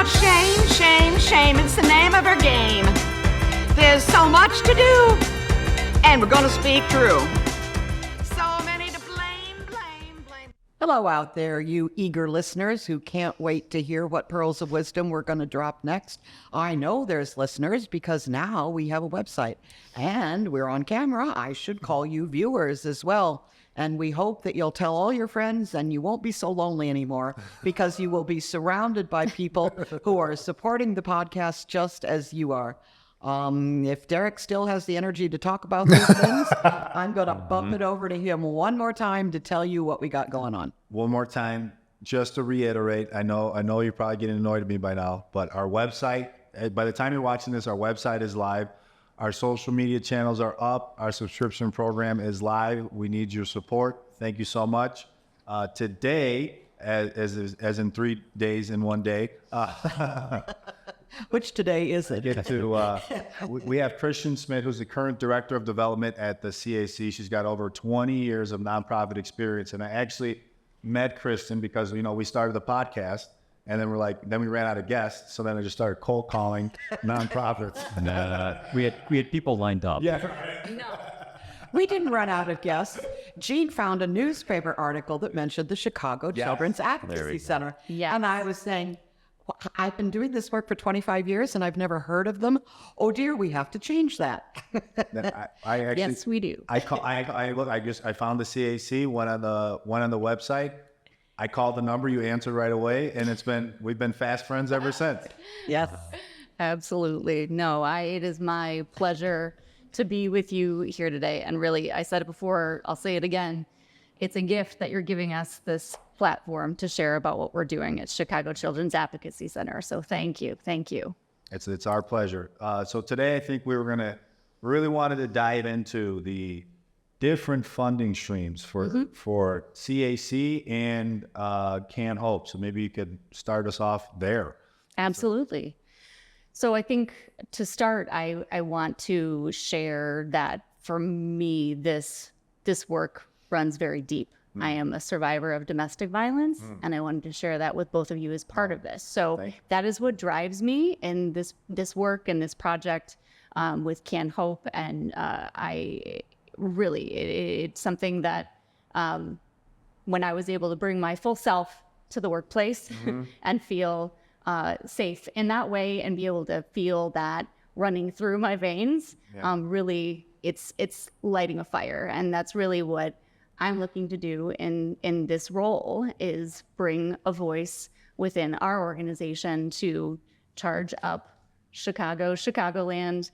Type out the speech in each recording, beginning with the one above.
about shame, shame, shame. It's the name of our game. There's so much to do, and we're gonna speak true. So many to blame, blame, blame. Hello out there, you eager listeners who can't wait to hear what pearls of wisdom we're going to drop next. I know there's listeners because now we have a website and we're on camera. I should call you viewers as well. And we hope that you'll tell all your friends and you won't be so lonely anymore because you will be surrounded by people who are supporting the podcast just as you are. If Derek still has the energy to talk about these things, I'm going to bump it over to him one more time to tell you what we got going on. One more time, just to reiterate, I know you're probably getting annoyed at me by now, but our website, by the time you're watching this, our website is live. Our social media channels are up. Our subscription program is live. We need your support. Thank you so much. Today, as in 3 days in 1 day, which today is it? We have Kristen Schmidt, who's the current director of development at the CAC. She's got over 20 years of nonprofit experience. And I actually met Kristen because, we started the podcast and then we ran out of guests. So then I just started cold calling nonprofits. We had people lined up. Yeah. No, we didn't run out of guests. Gene found a newspaper article that mentioned the Chicago Children's Advocacy Center. Yes. And I was saying, I've been doing this work for 25 years and I've never heard of them. Oh dear, we have to change that. I actually, Yes, we do. I found the CAC, went on the website. I called the number, you answered right away, and we've been fast friends ever since. Yes. Absolutely. No, it is my pleasure to be with you here today. And really, I said it before, I'll say it again. It's a gift that you're giving us this platform to share about what we're doing at Chicago Children's Advocacy Center. So thank you. Thank you. It's our pleasure. So today I think we really wanted to dive into the different funding streams for CAC and Can Hope. So maybe you could start us off there. Absolutely. So I think to start, I want to share that for me, this work runs very deep. I am a survivor of domestic violence, and I wanted to share that with both of you as part of this. So that is what drives me in this work and this project with Can Hope. And it's something that when I was able to bring my full self to the workplace and feel safe in that way and be able to feel that running through my veins, really it's lighting a fire. And that's really what I'm looking to do in this role, is bring a voice within our organization to charge up Chicagoland,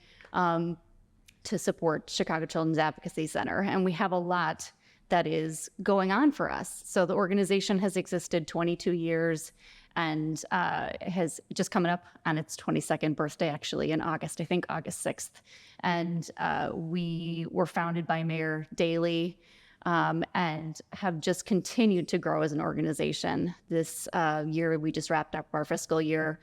to support Chicago Children's Advocacy Center. And we have a lot that is going on for us. So the organization has existed 22 years and has just coming up on its 22nd birthday, actually, in August, I think August 6th. And we were founded by Mayor Daley, and have just continued to grow as an organization. This year, we just wrapped up our fiscal year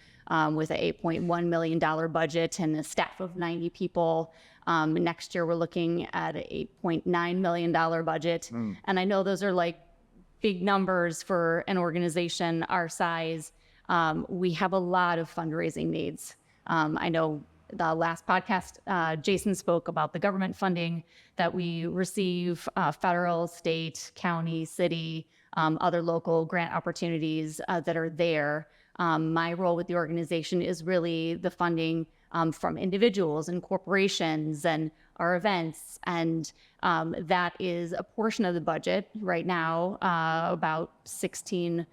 with an $8.1 million budget and a staff of 90 people. Next year, we're looking at an $8.9 million budget. And I know those are like big numbers for an organization our size. We have a lot of fundraising needs. I know the last podcast, Jason spoke about the government funding that we receive, federal, state, county, city, other local grant opportunities that are there. My role with the organization is really the funding from individuals and corporations and our events. And that is a portion of the budget right now. About 16%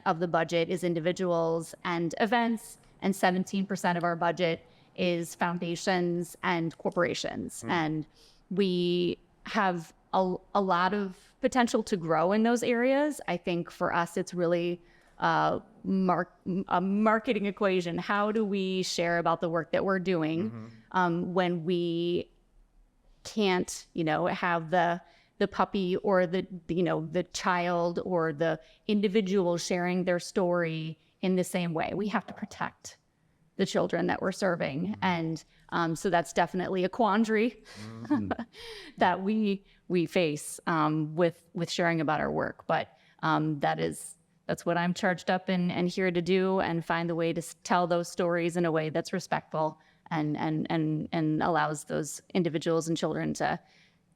of the budget is individuals and events, and 17% of our budget is foundations and corporations. And we have a lot of potential to grow in those areas. I think for us, it's really a marketing equation. How do we share about the work that we're doing when we can't, have the puppy or the child or the individual sharing their story in the same way? We have to protect the children that we're serving. And so that's definitely a quandary that we face with sharing about our work. But that's That's what I'm charged up and here to do, and find the way to tell those stories in a way that's respectful and allows those individuals and children to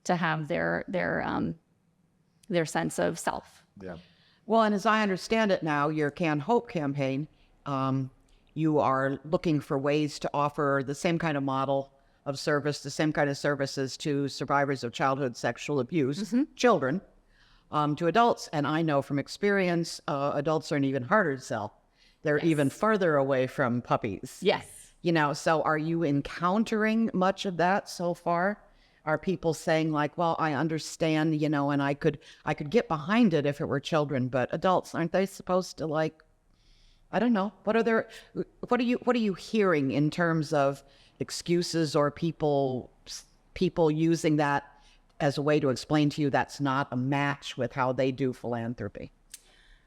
have their sense of self. Yeah. Well, and as I understand it now, your Can Hope campaign, you are looking for ways to offer the same kind of model of service, the same kind of services to survivors of childhood sexual abuse, children, to adults. And I know from experience, adults are even harder to sell. They're even further away from puppies. Yes. You know, so are you encountering much of that so far? Are people saying like, well, I understand, you know, and I could get behind it if it were children, but adults, aren't they supposed to, like, I don't know. What are you hearing in terms of excuses or people using that as a way to explain to you that's not a match with how they do philanthropy?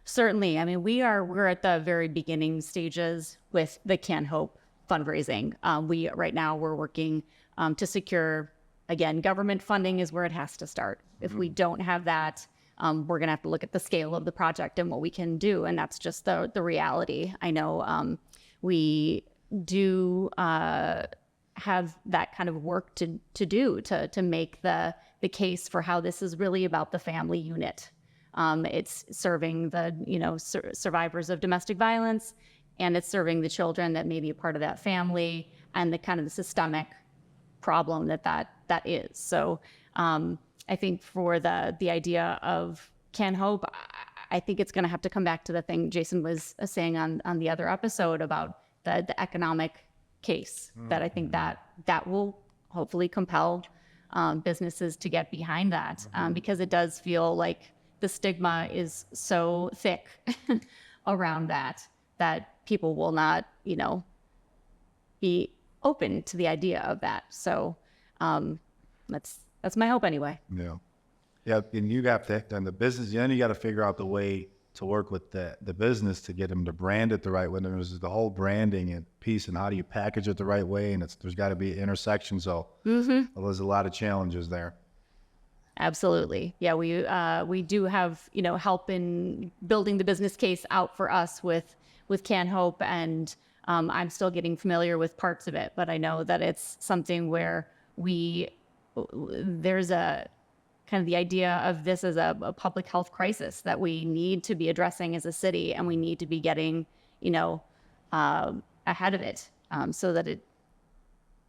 Certainly. I mean, we're at the very beginning stages with the Can Hope fundraising. Right now we're working to secure, again, government funding is where it has to start. If we don't have that, we're going to have to look at the scale of the project and what we can do. And that's just the reality. I know we do have that kind of work to do to make the case for how this is really about the family unit. It's serving the, survivors of domestic violence, and it's serving the children that may be a part of that family, and the kind of the systemic problem that is. So I think for the idea of Can Hope, I think it's going to have to come back to the thing Jason was saying on the other episode about the economic case, that I think that will hopefully compel businesses to get behind that, because it does feel like the stigma is so thick around that people will not, be open to the idea of that. So that's my hope anyway. Yeah. Yeah. And you got to, and the business, then you got to figure out the way to work with the business to get them to brand it the right way. And there's the whole branding and piece, and how do you package it the right way? And there's got to be an intersection. So there's a lot of challenges there. Absolutely. Yeah, we do have, help in building the business case out for us with Can Hope, and I'm still getting familiar with parts of it, but I know that it's something where there's a kind of the idea of this as a public health crisis that we need to be addressing as a city, and we need to be getting, ahead of it, so that it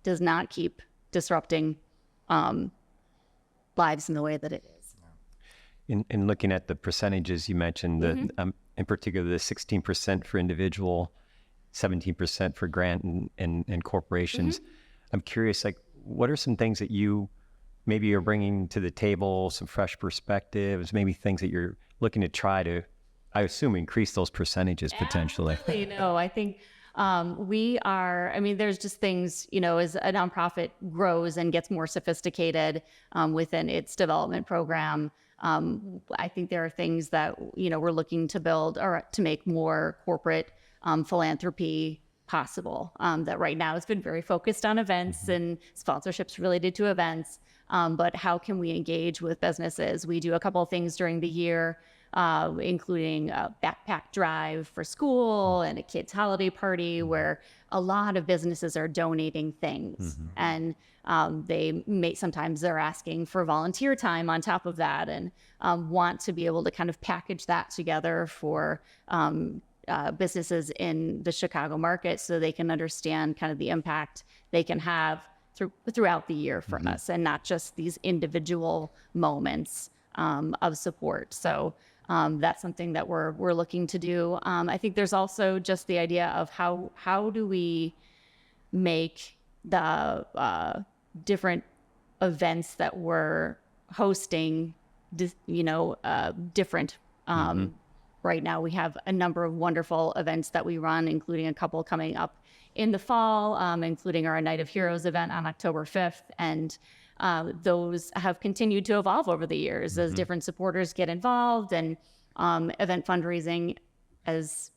does not keep disrupting lives in the way that it is. In looking at the percentages you mentioned, in particular the 16% for individual, 17% for grant and corporations, I'm curious, like, what are some things that you maybe are bringing to the table, some fresh perspectives, maybe things that you're looking to try to, I assume, increase those percentages potentially? I think there's just things, as a nonprofit grows and gets more sophisticated within its development program, I think there are things that, we're looking to build or to make more corporate philanthropy possible. That right now has been very focused on events and sponsorships related to events. But how can we engage with businesses? We do a couple of things during the year, including a backpack drive for school and a kids' holiday party, where a lot of businesses are donating things. And sometimes they're asking for volunteer time on top of that, and want to be able to kind of package that together for businesses in the Chicago market, so they can understand kind of the impact they can have throughout the year for us, and not just these individual moments of support. So that's something that we're looking to do. I think there's also just the idea of how do we make the different events that we're hosting, different. Right now we have a number of wonderful events that we run, including a couple coming up in the fall, including our Night of Heroes event on October 5th. And those have continued to evolve over the years as different supporters get involved. And event fundraising, as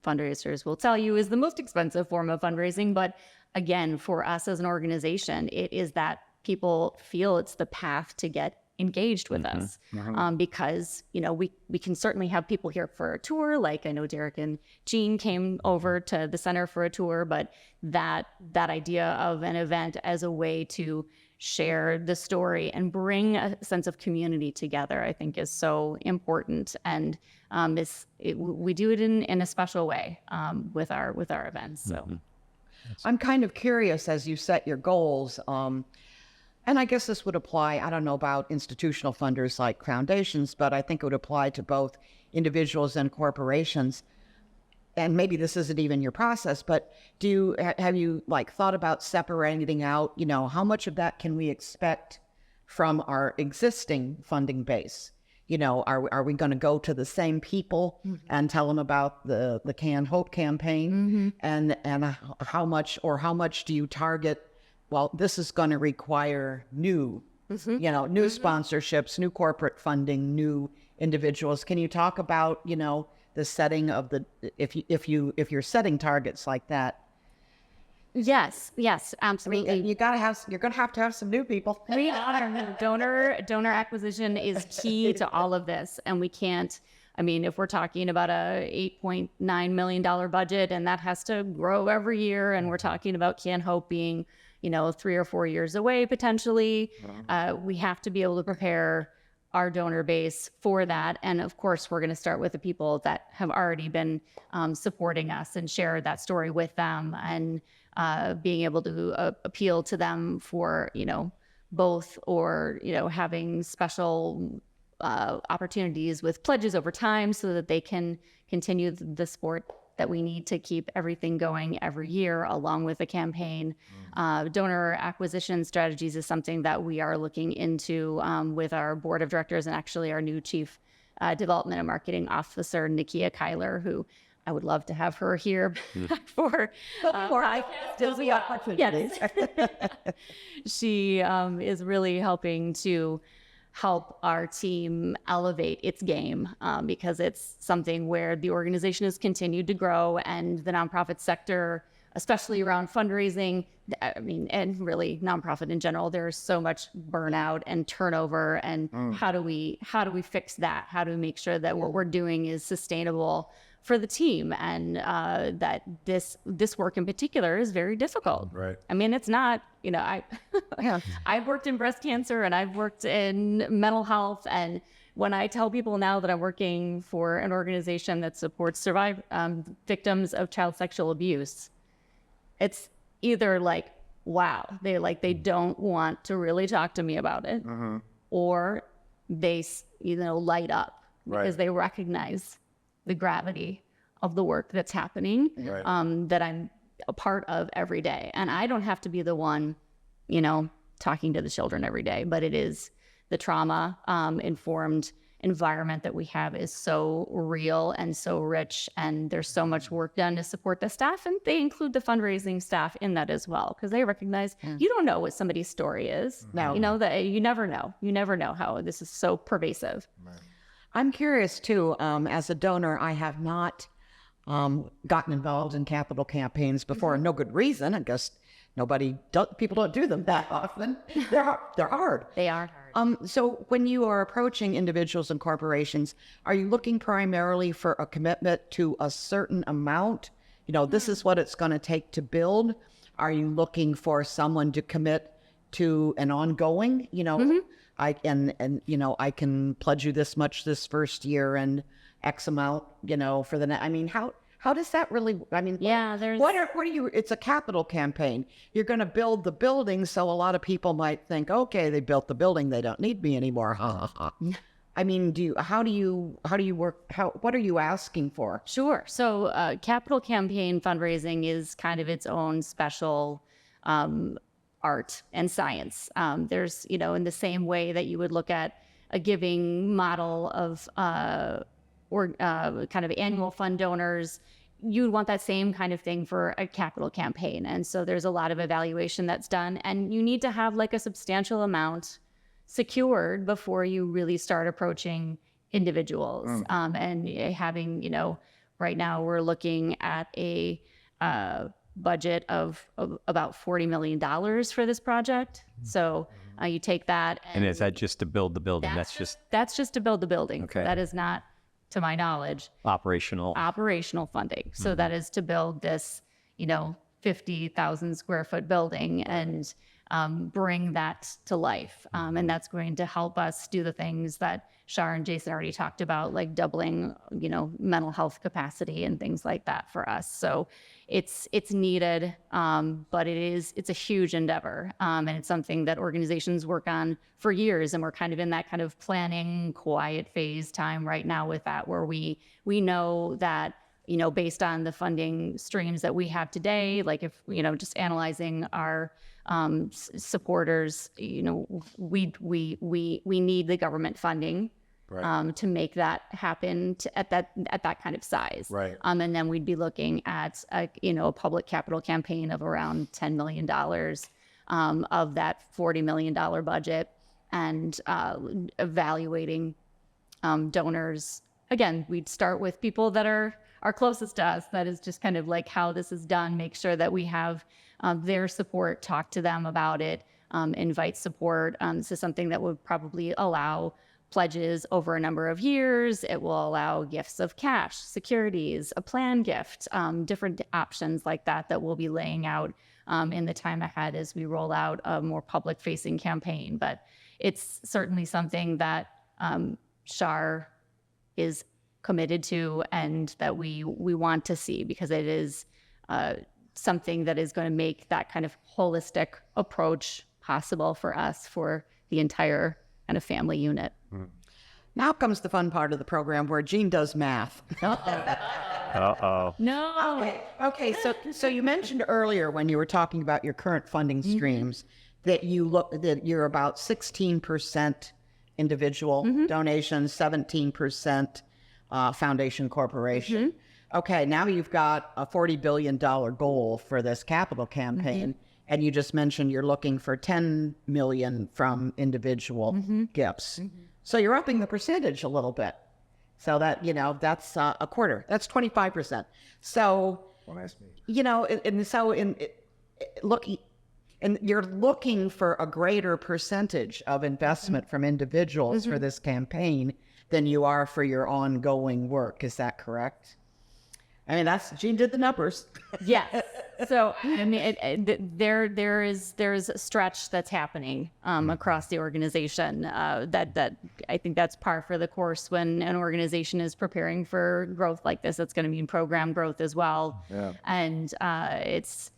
fundraisers will tell you, is the most expensive form of fundraising. But again, for us as an organization, it is that people feel it's the path to get engaged with us, because, you know, we can certainly have people here for a tour. Like I know Derek and Jean came over to the center for a tour, but that idea of an event as a way to share the story and bring a sense of community together, I think is so important. And we do it in a special way with our events. So I'm kind of curious as you set your goals. And I guess this would apply, I don't know about institutional funders like foundations, but I think it would apply to both individuals and corporations. And maybe this isn't even your process, but have you like thought about separating out, you know, how much of that can we expect from our existing funding base? You know, are we going to go to the same people and tell them about the Can Hope campaign? And how much do you target? Well, this is going to require new, you know, new sponsorships, new corporate funding, new individuals. Can you talk about, you know, the setting of if you're setting targets like that? Yes, absolutely. I mean, you're going to have to have some new people. Donor acquisition is key to all of this, and we can't. I mean, if we're talking about a $8.9 million budget, and that has to grow every year, and we're talking about Can Hope being, you know, 3 or 4 years away potentially, we have to be able to prepare our donor base for that. And of course, we're going to start with the people that have already been supporting us and share that story with them, and being able to appeal to them for, you know, both, or, you know, having special opportunities with pledges over time so that they can continue the sport that we need to keep everything going every year, along with the campaign. Donor acquisition strategies is something that we are looking into with our board of directors, and actually our new chief development and marketing officer, Nikia Kyler, who I would love to have her here for yes. She is really helping to help our team elevate its game, because it's something where the organization has continued to grow, and the nonprofit sector, especially around fundraising, I mean, and really nonprofit in general, there's so much burnout and turnover, and how do we fix that? How do we make sure that what we're doing is sustainable for the team, and that this work in particular is very difficult. Right. I mean, it's not, you know, I've worked in breast cancer, and I've worked in mental health, and when I tell people now that I'm working for an organization that supports victims of child sexual abuse, it's either like, wow, they don't want to really talk to me about it, or they, you know, light up because they recognize the gravity of the work that's happening, that I'm a part of every day. And I don't have to be the one, you know, talking to the children every day, but it is the trauma informed environment that we have is so real and so rich, and there's so much work done to support the staff, and they include the fundraising staff in that as well, because they recognize you don't know what somebody's story is. No, you know, that you never know how this is so pervasive. Right. I'm curious too, as a donor, I have not gotten involved in capital campaigns before. No good reason. I guess people don't do them that often. They're hard. They are hard. So when you are approaching individuals and corporations, are you looking primarily for a commitment to a certain amount? You know, this is what it's going to take to build. Are you looking for someone to commit to an ongoing, you know, I can pledge you this much this first year and X amount, you know, for the next. I mean, how does that really? I mean, what are you? It's a capital campaign. You're going to build the building, so a lot of people might think, okay, they built the building, they don't need me anymore. I mean, how do you work? What are you asking for? Sure. So, capital campaign fundraising is kind of its own special art and science. There's, you know, in the same way that you would look at a giving model of kind of annual fund donors, you'd want that same kind of thing for a capital campaign. And so there's a lot of evaluation that's done, and you need to have like a substantial amount secured before you really start approaching individuals. And having, you know, right now we're looking at a budget of about $40 million for this project. So You take that, And is that just to build the building? That's just to build the building. Okay. That is not, to my knowledge, operational. funding. So that is to build this, 50,000 square foot building and bring that to life. And that's going to help us do the things that Shar and Jason already talked about, like doubling, mental health capacity and things like that for us. So it's needed, but it's a huge endeavor. And it's something that organizations work on for years. And we're kind of in that kind of planning, quiet phase time right now with that, where we know that, based on the funding streams that we have today, like if, just analyzing our supporters, we need the government funding to make that happen at that kind of size. Right. And then we'd be looking at a public capital campaign of around $10 million of that $40 million budget, and evaluating donors. Again, we'd start with people that are closest to us. That is just kind of like how this is done. Make sure that we have their support, talk to them about it, invite support. This is something that would probably allow pledges over a number of years. It will allow gifts of cash, securities, a plan gift, different options like that we'll be laying out in the time ahead as we roll out a more public-facing campaign. But it's certainly something that Shar is committed to and that we want to see, because it is something that is going to make that kind of holistic approach possible for us, for the entire kind of family unit. Now comes the fun part of the program where Jean does math. Uh-oh. No. Okay. So you mentioned earlier when you were talking about your current funding streams that you're about 16% individual donations, 17% foundation corporation. Okay, now you've got a $40 billion goal for this capital campaign, and you just mentioned you're looking for 10 million from individual gifts. So you're upping the percentage a little bit. So that, that's a quarter. That's 25%. So, and you're looking for a greater percentage of investment from individuals for this campaign than you are for your ongoing work. Is that correct? I mean, Jean did the numbers. Yes. So, I mean, there's a stretch that's happening across the organization that I think that's par for the course when an organization is preparing for growth like this. It's going to mean program growth as well. Yeah. And it's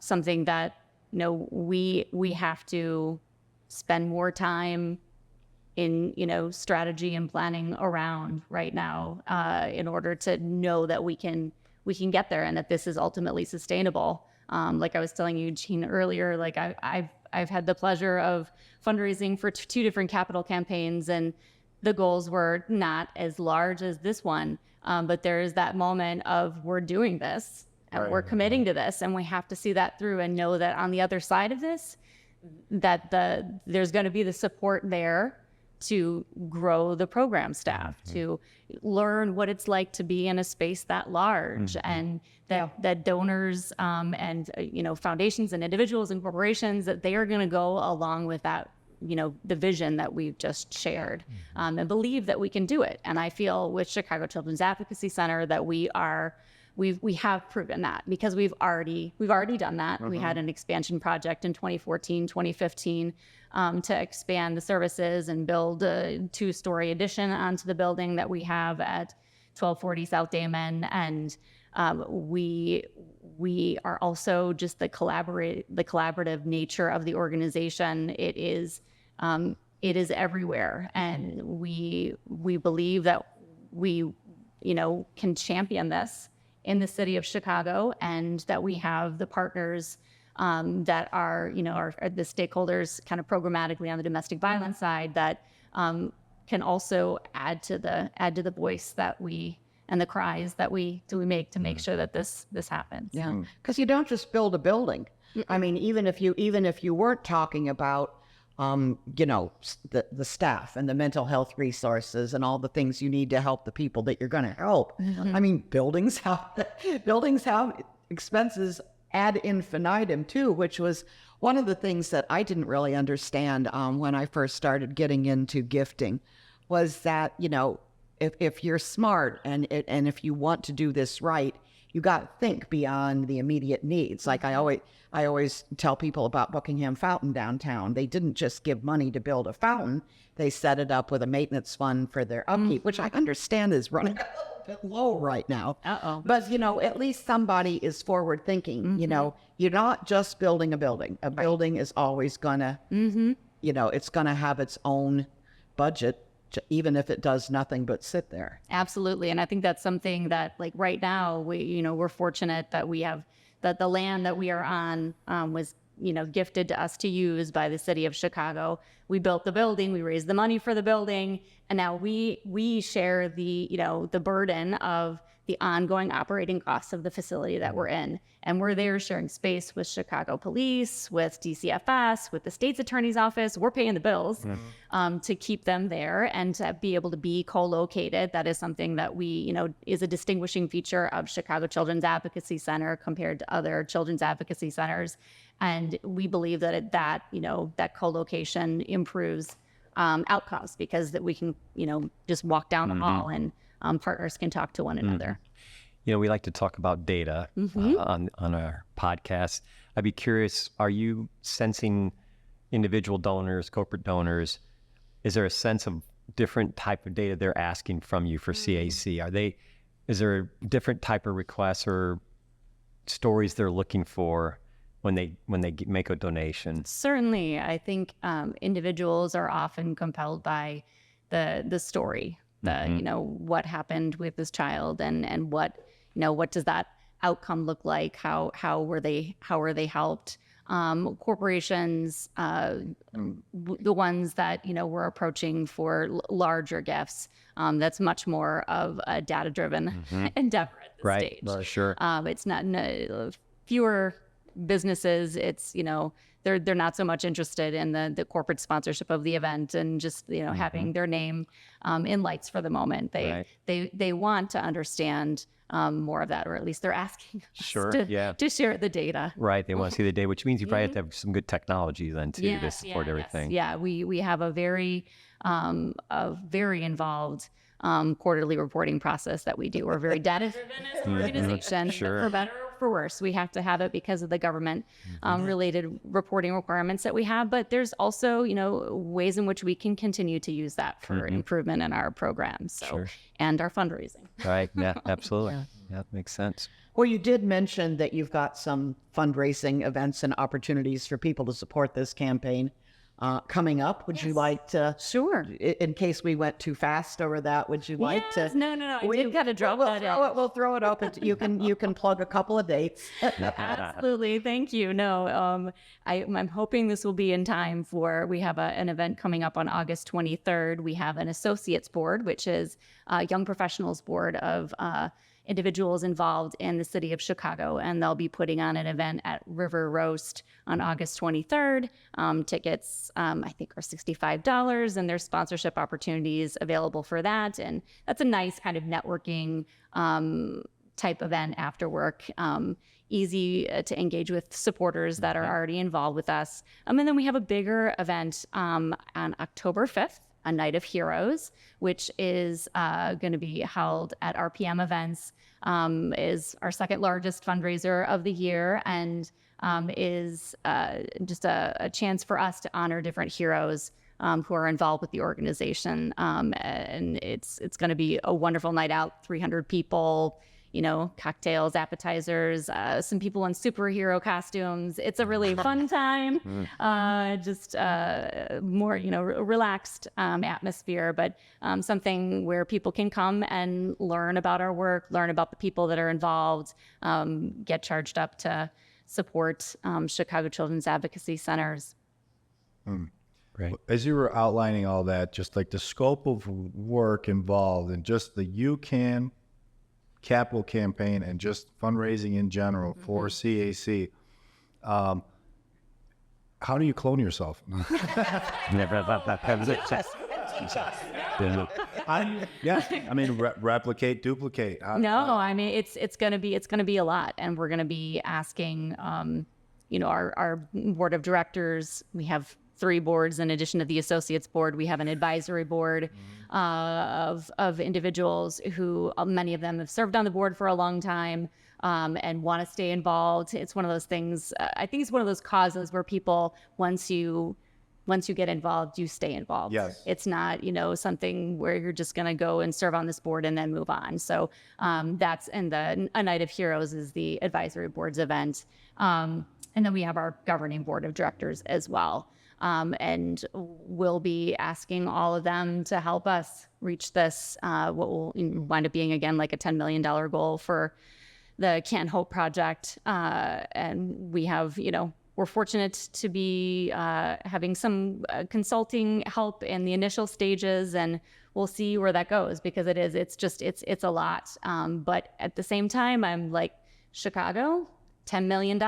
something that, we have to spend more time in, strategy and planning around right now in order to know that we can get there and that this is ultimately sustainable. Like I was telling you, Jean, earlier, like I've had the pleasure of fundraising for two different capital campaigns, and the goals were not as large as this one, but there is that moment of we're doing this and we're committing to this, and we have to see that through and know that on the other side of this, that there's going to be the support there to grow the program staff, to learn what it's like to be in a space that large, and that donors and foundations and individuals and corporations, that they are going to go along with that, the vision that we've just shared, and believe that we can do it. And I feel with Chicago Children's Advocacy Center that we have proven that, because we've already done that. We had an expansion project in 2014, 2015 to expand the services and build a 2-story addition onto the building that we have at 1240 South Damon. And we are also just the collaborative nature of the organization. It is everywhere, and we believe that we can champion this in the city of Chicago, and that we have the partners that are the stakeholders kind of programmatically on the domestic violence side that can also add to the voice that and the cries that we make to make sure that this happens. Yeah, because you don't just build a building. I mean, even if you weren't talking about the staff and the mental health resources and all the things you need to help the people that you're going to help. I mean, buildings have expenses ad infinitum too, which was one of the things that I didn't really understand when I first started getting into gifting, was that, you know, if you're smart and if you want to do this right, you got to think beyond the immediate needs. Like I always tell people about Buckingham Fountain downtown. They didn't just give money to build a fountain. They set it up with a maintenance fund for their upkeep, which I understand is running a little bit low right now. But, you know, at least somebody is forward thinking. You know, you're not just building a building. A building is always going to, you know, it's going to have its own budget, even if it does nothing but sit there. Absolutely. And I think that's something that, like, right now, we're fortunate that we have, that the land that we are on was, you know, gifted to us to use by the city of Chicago. We built the building, we raised the money for the building, and now we share the, you know, the burden of the ongoing operating costs of the facility that we're in. And we're there sharing space with Chicago Police, with DCFS, with the state's attorney's office. We're paying the bills to keep them there and to be able to be co-located. That is something that we, you know, is a distinguishing feature of Chicago Children's Advocacy Center compared to other children's advocacy centers. And we believe that that co-location improves outcomes, because that we can, you know, just walk down the hall and partners can talk to one another. You know, we like to talk about data on our podcast. I'd be curious, are you sensing individual donors, corporate donors, is there a sense of different type of data they're asking from you for CAC? Is there a different type of requests or stories they're looking for when they make a donation? Certainly. I think individuals are often compelled by the story, you know, what happened with this child and what, you know, what does that outcome look like? How were they helped? Corporations, the ones that, you know, we're approaching for larger gifts, that's much more of a data-driven endeavor at this stage. Right, sure. It's not fewer businesses. It's, you know, they're not so much interested in the corporate sponsorship of the event and just, you know, having their name in lights for the moment. They want to understand more of that, or at least they're asking us to share the data. Right, they want to see the data, which means you probably have to have some good technology then too to support everything. Yeah, we have a very involved quarterly reporting process that we do. We're very data-driven as an organization, for better or for worse. We have to have it because of the government related reporting requirements that we have. But there's also, you know, ways in which we can continue to use that for improvement in our programs and our fundraising. Right. Yeah, absolutely. Yeah, that makes sense. Well, you did mention that you've got some fundraising events and opportunities for people to support this campaign coming up. Would you like to? Sure. In case we went too fast over that, would you like to? No. We've got to drop that in. We'll throw it up. You can plug a couple of dates. Absolutely. Thank you. No, I'm hoping this will be in time for, we have an event coming up on August 23rd. We have an associates board, which is a young professionals board of individuals involved in the city of Chicago, and they'll be putting on an event at River Roast on August 23rd. Tickets, I think, are $65, and there's sponsorship opportunities available for that. And that's a nice kind of networking type event after work. Easy to engage with supporters that are already involved with us. And then we have a bigger event on October 5th. A Night of Heroes, which is going to be held at RPM Events, is our second largest fundraiser of the year, and is just a chance for us to honor different heroes who are involved with the organization. And it's going to be a wonderful night out, 300 people, you know, cocktails, appetizers, some people in superhero costumes. It's a really fun time, just more, you know, relaxed atmosphere, but something where people can come and learn about our work, learn about the people that are involved, get charged up to support Chicago Children's Advocacy Centers. Right. As you were outlining all that, just like the scope of work involved and just the UCAN capital campaign and just fundraising in general for CAC, how do you clone yourself? I mean, replicate, duplicate. No, I mean it's gonna be a lot, and we're gonna be asking, our board of directors. We have 3 boards in addition to the associates board. We have an advisory board of individuals who many of them have served on the board for a long time and want to stay involved. It's one of those things. I think it's one of those causes where people once you get involved, you stay involved. Yes. It's not, something where you're just going to go and serve on this board and then move on. So that's, and A Night of Heroes is the advisory board's event. And then we have our governing board of directors as well. And we'll be asking all of them to help us reach this, what will wind up being, again, like a $10 million goal for the Can Hope project. And we have, we're fortunate to be having some consulting help in the initial stages, and we'll see where that goes, because it's a lot. But at the same time, I'm like, Chicago, $10 million,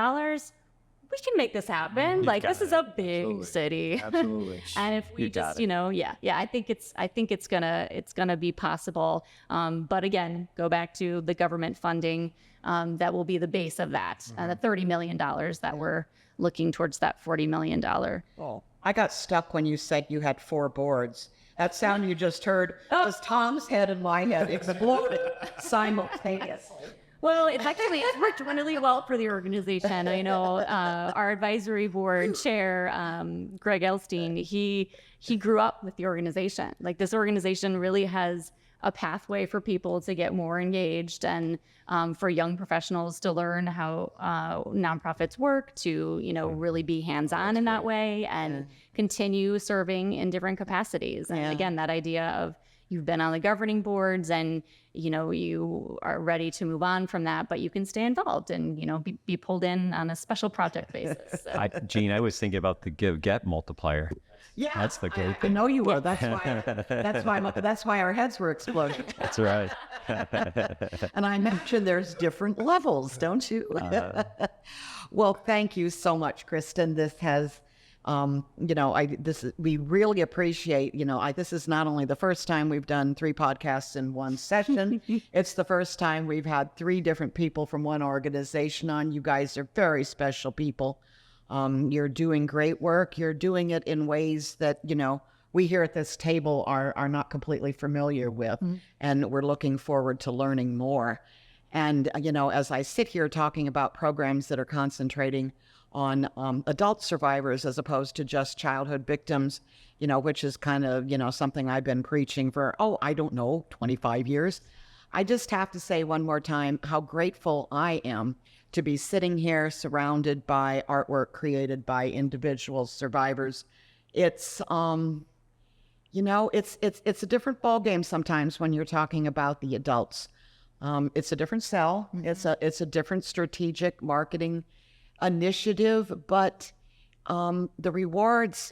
we can make this happen. This is a big city. Absolutely. And if we just, I think it's gonna be possible. But again, go back to the government funding. That will be the base of that, the $30 million that we're looking towards, that $40 million. Oh, I got stuck when you said you had 4 boards. That sound you just heard was Tom's head and my head exploded simultaneously. Well, it's worked really well for the organization. I know our advisory board chair, Greg Elstein, he grew up with the organization. Like, this organization really has a pathway for people to get more engaged, and for young professionals to learn how nonprofits work, to really be hands-on in that way and continue serving in different capacities. And again, that idea of you've been on the governing boards and you are ready to move on from that, but you can stay involved and be pulled in on a special project basis. So. Gene, I was thinking about the give-get multiplier. Yeah, that's the great I thing. know you were. That's why our heads were exploding. That's right. And I mentioned there's different levels, don't you? Well, thank you so much, Kristen. This has, we really appreciate. This is not only the first time we've done 3 podcasts in one session. It's the first time we've had 3 different people from one organization on. You guys are very special people. You're doing great work. You're doing it in ways that, we here at this table are not completely familiar with. And we're looking forward to learning more. And, as I sit here talking about programs that are concentrating on adult survivors as opposed to just childhood victims, which is kind of, something I've been preaching for, 25 years. I just have to say one more time how grateful I am to be sitting here surrounded by artwork created by individual survivors. It's, it's a different ballgame sometimes when you're talking about the adults. It's a different sell. It's a different strategic marketing initiative, but the rewards,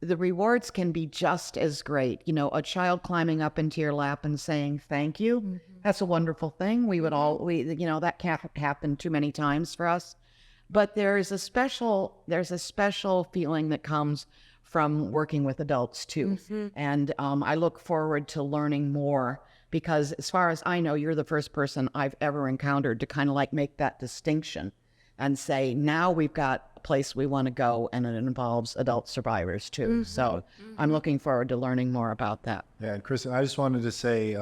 the rewards can be just as great. A child climbing up into your lap and saying thank you. That's a wonderful thing. We would that can't happen too many times for us. But there's a special feeling that comes from working with adults too. And I look forward to learning more, because as far as I know, you're the first person I've ever encountered to kind of like make that distinction and say, now we've got a place we want to go, and it involves adult survivors too. So I'm looking forward to learning more about that. Yeah, and Kristen, I just wanted to say,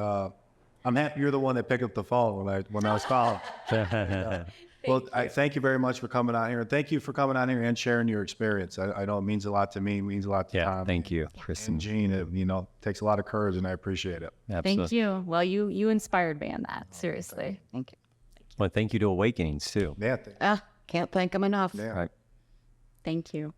I'm happy you're the one that picked up the phone when I was calling. Well, I thank you very much for coming on here, and thank you for coming on here and sharing your experience. I know it means a lot to me. It means a lot to Tom. Thank you, Kristen. And Gene. It takes a lot of courage, and I appreciate it. Absolutely. Thank you. Well, you inspired me on that. Seriously. Thank you. Well, thank you to Awakenings too. Yeah. Can't thank them enough. Yeah. Right. Thank you.